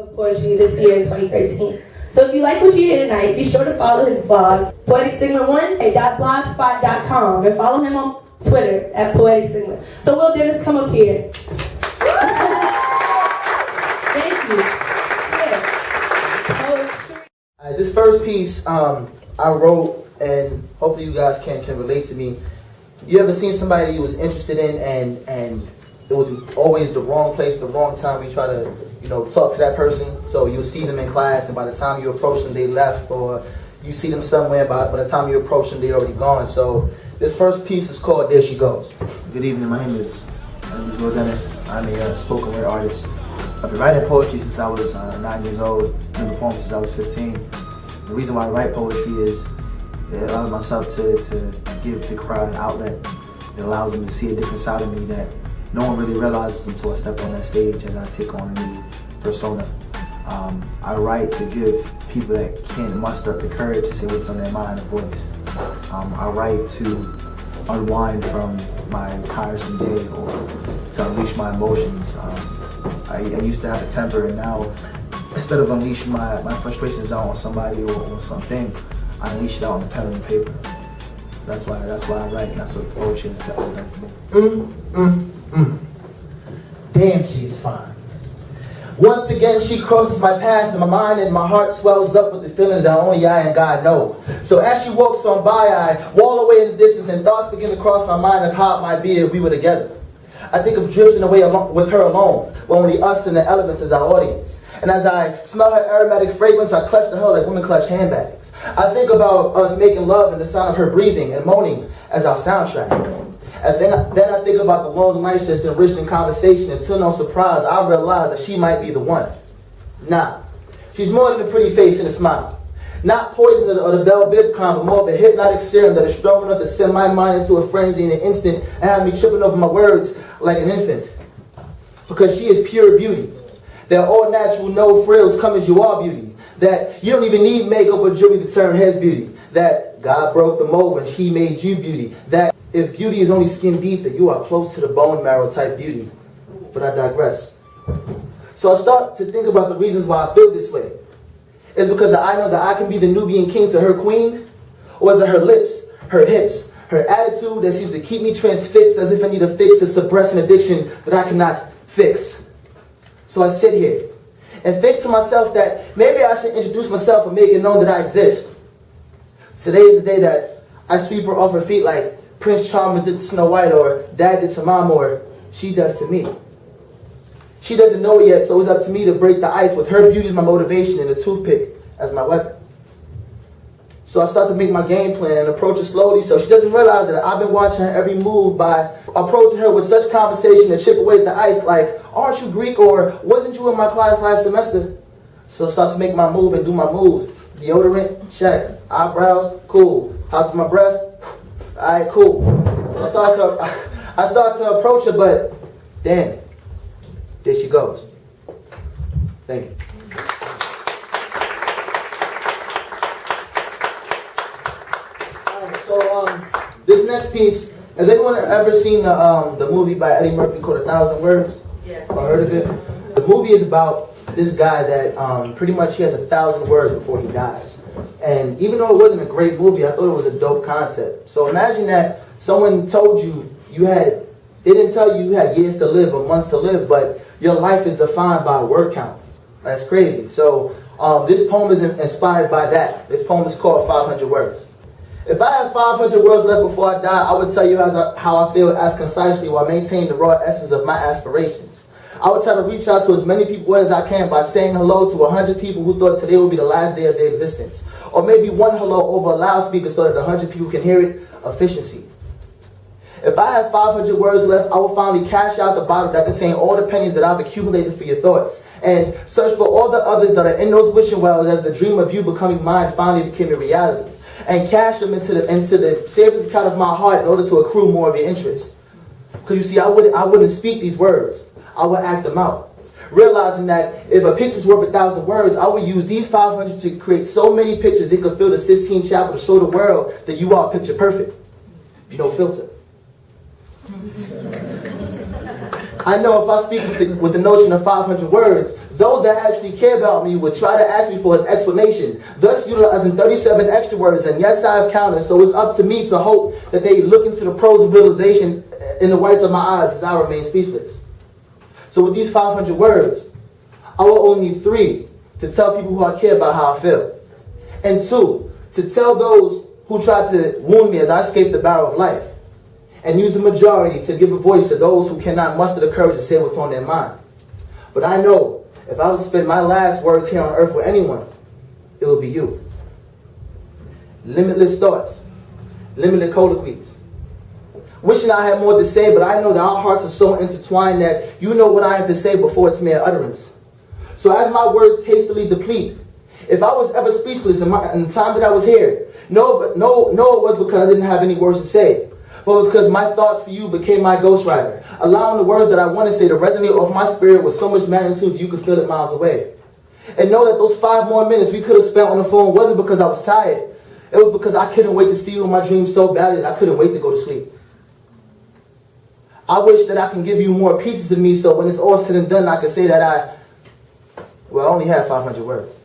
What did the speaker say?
of poetry this year in 2013. So if you like what you hear tonight, be sure to follow his blog, poeticsigma1.blogspot.com, and follow him on Twitter at poeticsigma. So Will Dennis, come up here. Thank you. Yeah. This first piece I wrote, and hopefully you guys can relate to me. You ever seen somebody you was interested in and it was always the wrong place, the wrong time? You try to, talk to that person, so you'll see them in class, and by the time you approach them, they left, or you see them somewhere, by the time you approach them, they're already gone. So this first piece is called There She Goes. Good evening, my name is Will Dennis. I'm a spoken word artist. I've been writing poetry since I was 9 years old, been performing since I was 15. The reason why I write poetry is it allows myself to give the crowd an outlet. It allows them to see a different side of me that no one really realizes until I step on that stage and I take on a new persona. I write to give people that can't muster up the courage to say what's on their mind a voice. I write to unwind from my tiresome day or to unleash my emotions. I used to have a temper, and now instead of unleashing my frustrations out on somebody or something, I unleash it out on the pen and the paper. That's why I write, and that's what poetry has done for me. Damn, she's fine. Once again, she crosses my path in my mind, and my heart swells up with the feelings that only I and God know. So as she walks on by, I wall away in the distance, and thoughts begin to cross my mind of how it might be if we were together. I think of drifting away with her alone, where only us and the elements is our audience. And as I smell her aromatic fragrance, I clutch to her like women clutch handbags. I think about us making love and the sound of her breathing and moaning as our soundtrack. And then I think about the long nights just enriched in conversation, until no surprise, I realize that she might be the one. Nah, she's more than a pretty face and a smile. Not poison or the Belle Biv kind, but more of a hypnotic serum that is strong enough to send my mind into a frenzy in an instant and have me tripping over my words like an infant. Because she is pure beauty. That all natural, no frills, come as you are beauty. That you don't even need makeup or jewelry to turn heads beauty. That God broke the mold when He made you beauty. That if beauty is only skin deep, that you are close to the bone marrow type beauty. But I digress. So I start to think about the reasons why I feel this way. Is it because I know that I can be the Nubian king to her queen? Or is it her lips, her hips, her attitude that seems to keep me transfixed as if I need a fix to suppress an addiction that I cannot fix? So I sit here and think to myself that maybe I should introduce myself and make it known that I exist. Today is the day that I sweep her off her feet like Prince Charming did to Snow White, or Dad did to Mom, or she does to me. She doesn't know it yet, so it's up to me to break the ice with her beauty as my motivation and a toothpick as my weapon. So I start to make my game plan and approach her slowly, so she doesn't realize that I've been watching her every move by approaching her with such conversation to chip away at the ice like, aren't you Greek, or wasn't you in my class last semester? So I start to make my move and do my moves. Deodorant, check. Eyebrows, cool. How's my breath? Alright, cool. So I start to approach her, but damn, there she goes. Thank you. So this next piece, has anyone ever seen the movie by Eddie Murphy called 1,000 Words? Yeah. Or heard of it? The movie is about this guy that pretty much he has 1,000 words before he dies. And even though it wasn't a great movie, I thought it was a dope concept. So imagine that someone told you they didn't tell you had years to live or months to live, but your life is defined by a word count. That's crazy. So this poem is inspired by that. This poem is called 500 Words. If I had 500 words left before I die, I would tell you how I feel as concisely while maintaining the raw essence of my aspirations. I would try to reach out to as many people as I can by saying hello to 100 people who thought today would be the last day of their existence. Or maybe one hello over a loudspeaker so that 100 people can hear it. Efficiency. If I had 500 words left, I would finally cash out the bottle that contains all the pennies that I've accumulated for your thoughts, and search for all the others that are in those wishing wells as the dream of you becoming mine finally became a reality, and cash them into the savings account of my heart in order to accrue more of your interest. Because you see, I wouldn't speak these words. I would act them out. Realizing that if a picture's worth 1,000 words, I would use these 500 to create so many pictures it could fill the Sistine Chapel to show the world that you are picture perfect. No filter. I know if I speak with the notion of 500 words, Those that actually care about me would try to ask me for an explanation, thus utilizing 37 extra words, and yes, I have counted, so it's up to me to hope that they look into the pros of realization in the whites of my eyes as I remain speechless. So with these 500 words, I will only need 3 to tell people who I care about how I feel, and 2 to tell those who tried to wound me as I escaped the barrel of life, and use the majority to give a voice to those who cannot muster the courage to say what's on their mind. But I know if I was to spend my last words here on earth with anyone, it will be you. Limitless thoughts, limited colloquies. Wishing I had more to say, but I know that our hearts are so intertwined that you know what I have to say before it's mere utterance. So as my words hastily deplete, if I was ever speechless in the time that I was here, no, it was because I didn't have any words to say. But it was because my thoughts for you became my ghostwriter, allowing the words that I want to say to resonate off my spirit with so much magnitude that you could feel it miles away. And know that those 5 more minutes we could have spent on the phone wasn't because I was tired. It was because I couldn't wait to see you in my dreams so badly that I couldn't wait to go to sleep. I wish that I can give you more pieces of me so when it's all said and done, I can say that I only had 500 words.